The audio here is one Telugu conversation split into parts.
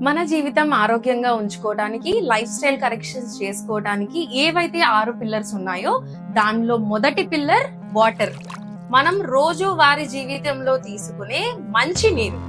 మన జీవితం ఆరోగ్యంగా ఉంచుకోవడానికి, లైఫ్ స్టైల్ కరెక్షన్స్ చేసుకోవడానికి ఏవైతే 6 పిల్లర్స్ ఉన్నాయో దానిలో మొదటి పిల్లర్ వాటర్. మనం రోజు వారి జీవితంలో తీసుకునే మంచి నీరు.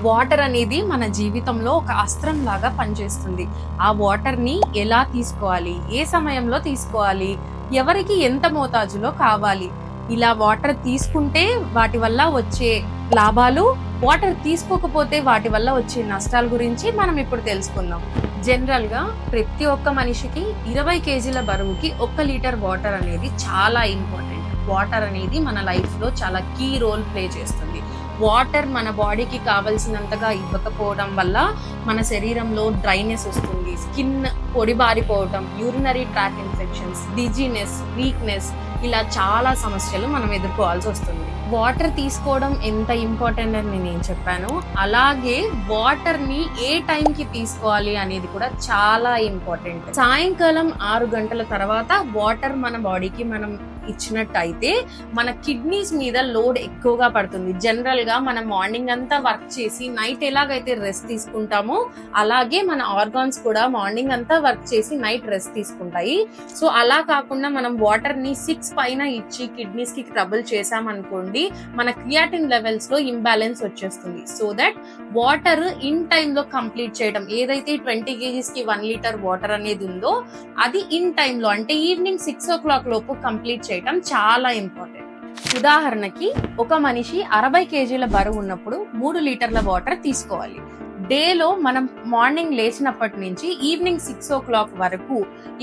వాటర్ అనేది మన జీవితంలో ఒక అస్త్రం లాగా పనిచేస్తుంది. ఆ వాటర్ ని ఎలా తీసుకోవాలి, ఏ సమయంలో తీసుకోవాలి, ఎవరికి ఎంత మోతాజులో కావాలి, ఇలా వాటర్ తీసుకుంటే వాటి వల్ల వచ్చే లాభాలు, వాటర్ తీసుకోకపోతే వాటి వల్ల వచ్చే నష్టాల గురించి మనం ఇప్పుడు తెలుసుకుందాం. జనరల్ గా ప్రతి ఒక్క మనిషికి 20 కేజీల బరువుకి 1 లీటర్ వాటర్ అనేది చాలా ఇంపార్టెంట్. వాటర్ అనేది మన లైఫ్ లో చాలా కీ రోల్ ప్లే చేస్తుంది. వాటర్ మన బాడీకి కావలసినంతగా ఇవ్వకపోవడం వల్ల మన శరీరంలో డ్రైనెస్ వస్తుంది, స్కిన్ పొడిబారిపోవడం, urinary tract infections, dizziness, weakness, ఇలా చాలా సమస్యలు మనం ఎదుర్కోవాల్సి వస్తుంది. వాటర్ తీసుకోవడం ఎంత ఇంపార్టెంట్ అని నేను చెప్పాను, అలాగే వాటర్ ని ఏ టైం కి తీసుకోవాలి అనేది కూడా చాలా ఇంపార్టెంట్. సాయంకాలం 6 గంటల తర్వాత వాటర్ మన బాడీకి మనం ఇచ్చినట్టయితే మన కిడ్నీస్ మీద లోడ్ ఎక్కువగా పడుతుంది. జనరల్ గా మనం మార్నింగ్ అంతా వర్క్ చేసి నైట్ ఎలాగైతే రెస్ట్ తీసుకుంటామో అలాగే మన ఆర్గాన్స్ కూడా మార్నింగ్ అంతా వర్క్ చేసి నైట్ రెస్ట్ తీసుకుంటాయి. సో అలా కాకుండా మనం వాటర్ ని 6 పైన ఇచ్చి కిడ్నీస్ కి ట్రబుల్ చేసామనుకోండి, మన క్రియాటిన్ లెవెల్స్ లో ఇంబ్యాలెన్స్ వచ్చేస్తుంది. So that water in time లో కంప్లీట్ చేయడం, ఏదైతే 20 కేజీస్ కి 1 లీటర్ వాటర్ అనేది ఉందో అది ఇన్ టైమ్ లో, అంటే ఈవినింగ్ 6 o'clock లోపు కంప్లీట్ చేయడం చాలా ఇంపార్టెంట్. ఉదాహరణకి ఒక మనిషి 60 కేజీల బరువు ఉన్నప్పుడు 3 లీటర్ల వాటర్ తీసుకోవాలి. డేలో మనం మార్నింగ్ లేచినప్పటి నుంచి ఈవినింగ్ 6 o'clock వరకు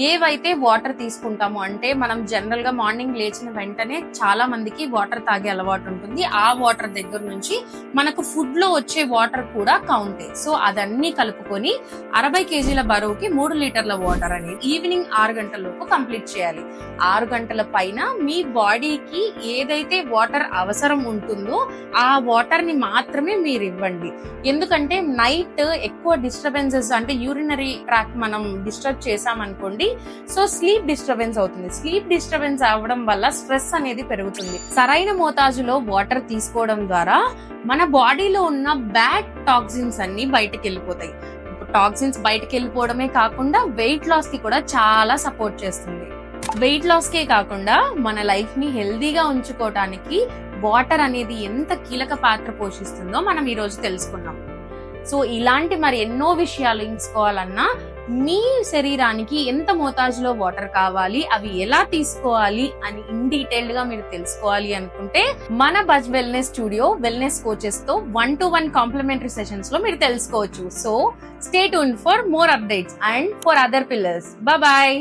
ఏవైతే వాటర్ తీసుకుంటామో, అంటే మనం జనరల్ గా మార్నింగ్ లేచిన వెంటనే చాలా మందికి వాటర్ తాగే అలవాటు ఉంటుంది. ఆ వాటర్ దగ్గర నుంచి మనకు ఫుడ్ లో వచ్చే వాటర్ కూడా కౌంటే. సో అదన్నీ కలుపుకొని 60 కేజీల బరువుకి 3 లీటర్ల వాటర్ అనేది ఈవినింగ్ 6 గంటల లోపు కంప్లీట్ చేయాలి. 6 గంటల పైన మీ బాడీకి ఏదైతే వాటర్ అవసరం ఉంటుందో ఆ వాటర్ ని మాత్రమే మీరు ఇవ్వండి. ఎందుకంటే నైట్ ఎక్కువ డిస్టర్బెన్సెస్, అంటే యూరినరీ ట్రాక్ మనం డిస్టర్బ్ చేసామనుకోండి, సో స్లీప్ డిస్టర్బెన్స్ అవుతుంది. స్లీప్ డిస్టర్బెన్స్ అవ్వడం వల్ల స్ట్రెస్ అనేది పెరుగుతుంది. సరైన మోతాజులో వాటర్ తీసుకోవడం ద్వారా మన బాడీలో ఉన్న బ్యాడ్ టాక్సిన్స్ అన్ని బయటకు వెళ్ళిపోతాయి. టాక్సిన్స్ బయటకు వెళ్ళిపోవడమే కాకుండా వెయిట్ లాస్ కి కూడా చాలా సపోర్ట్ చేస్తుంది. వెయిట్ లాస్ కే కాకుండా మన లైఫ్ ని హెల్దీగా ఉంచుకోవడానికి వాటర్ అనేది ఎంత కీలక పాత్ర పోషిస్తుందో మనం ఈ రోజు తెలుసుకున్నాం. సో ఇలాంటి మరి ఎన్నో విషయాలు తెలుసుకోవాలన్నా, మీ శరీరానికి ఎంత మోతాజులో వాటర్ కావాలి, అవి ఎలా తీసుకోవాలి అని ఇన్ డీటెయిల్డ్ గా మీరు తెలుసుకోవాలి అనుకుంటే మన buzz wellness studio wellness coaches తో 1-to-1 కాంప్లిమెంటరీ సెషన్స్ లో మీరు తెలుసుకోవచ్చు. So stay tuned for more updates and for other pillars. Bye.